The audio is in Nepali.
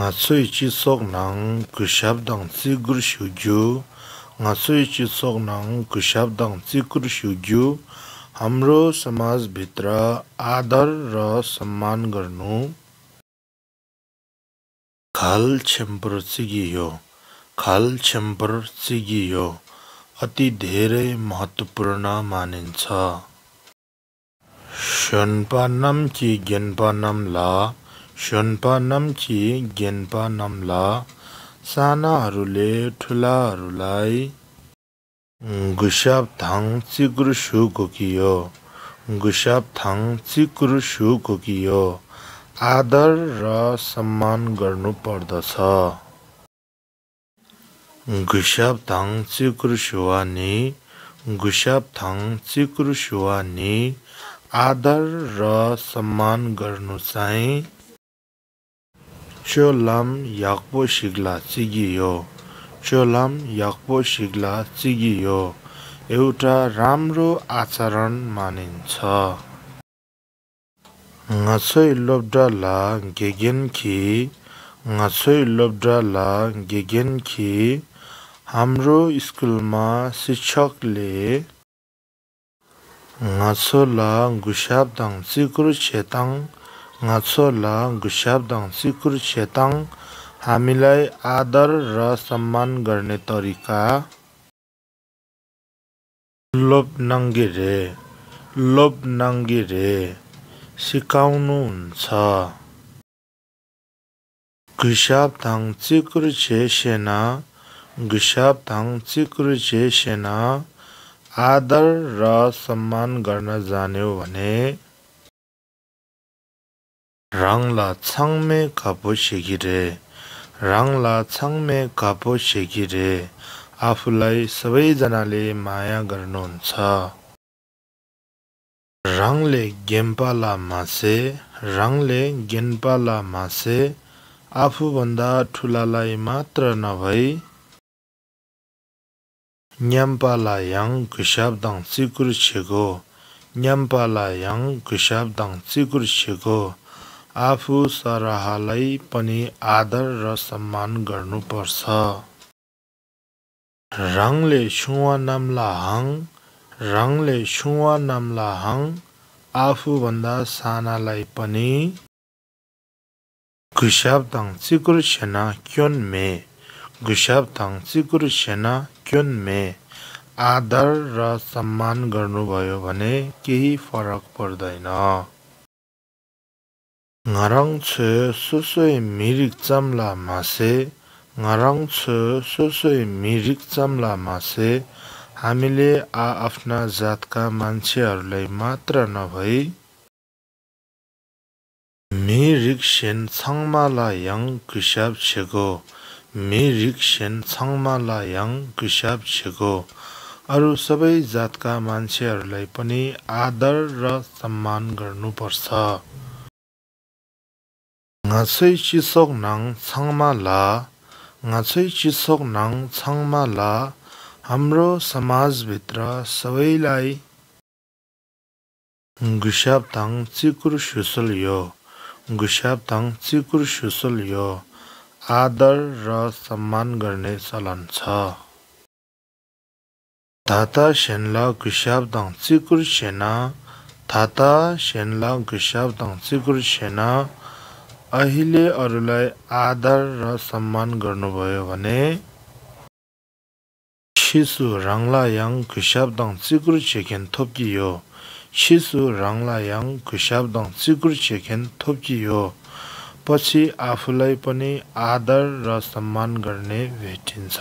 Ngasoi chi sok nang kushab dang tsi gur shugyu. Ngasoi chi sok nang kushab dang tsi gur shugyu. हाम्रो समाज भित्र आदर र सम्मान गर्नु खाल छेम्पर चिगियो। खाल छेम्पर चिगियो अति धेरै महत्त्वपूर्ण मानिन्छ। शोन्पा नाम्ची गेन्पा नाम्ला शोन्पा नाम्ची गेन्पा नाम्ला सानाहरूले ठुलाहरूलाई गुशाब थाङ चिकुर सु गोकियो। गुशाब थाङ चिकुर सु गोकियो आदर र सम्मान गर्नु पर्दछ। गुशाब थाङ चिकुर सुवानी गुशाब थाङ चिकुर सुवानी आदर र सम्मान गर्नु चाहिँ चोलाम याक्पो सिग्ला चिगियो। चोलाम याक्पो सिग्ला चिगियो एउटा राम्रो आचरण मानिन्छ। ngacoi lobdala gegenki ngacoi lobdala gegenki हाम्रो स्कुलमा शिक्षकले ngachola gushabdang चिकुर छेताङ ngachola gushabdang चिकुर छेताङ हामीलाई आदर र सम्मान गर्ने तरिका लोभ नङ्गिरे सिकाउनुहुन्छ। गुशाबथाङ चिकुर छेसेना गुशाबथाङ चिकुर छेसेना आदर र सम्मान गर्न जान्यो भने राङला छाङमे कापो सेकिरे राङला छाङमे कापो सेकिरे आफूलाई सबैजनाले माया गर्नुहुन्छ। राङले गेम्पाला मासे राङले गेन्पाला मासे आफूभन्दा ठुलालाई मात्र नभई न्याम्पाला याङ गुशाबदाङ चिकुर छेगो न्याम्पाला याङ गुशाबदाङ चिकुर छेगो आफू सरहालाई पनि आदर र सम्मान गर्नुपर्छ। राङले सुवा नाम्ला हाङ राङले सुवा नाम्ला हाङ आफूभन्दा सानालाई पनि गुशाबदाङ चिकुर छेना क्योनमे गुशाबदाङ चिकुर छेना क्योनमे आदर र सम्मान गर्नुभयो भने केही फरक पर्दैन। ngaraङ छे सोसोइ मिरिक चम्ला मासे ngaraङ छे सोसोइ मिरिक चम्ला मासे हामीले आफ्ना जातका मान्छेहरूलाई मात्र नभई मिरिक सेन छाङमाला याङ गुशाब छेगो मिरिक सेन छाङमाला याङ गुशाब छेगो अरू सबै जातका मान्छेहरूलाई पनि आदर र सम्मान गर्नुपर्छ। ngacoi chisok nang छाङमाला ngacoi chisok nang छाङमाला हाम्रो समाजभित्र सबैलाई गुशाबथाङ चिकुर सुसल्यो गुशाबथाङ चिकुर सुसल्यो आदर र सम्मान गर्ने चलन छ। थाता सेनला गुशाबथाङ चिकुर सेना थाता सेनला गुशाबथाङ चिकुर सेना अहिले अरूलाई आदर र सम्मान गर्नुभयो भने शिशु राङला याङ गुशाबदाङ चिकुर छेकेन थोप्कियो शिशु राङला याङ गुशाबदाङ चिकुर छेकेन थोप्कियो पछि आफूलाई पनि आदर र सम्मान गर्ने भेटिन्छ।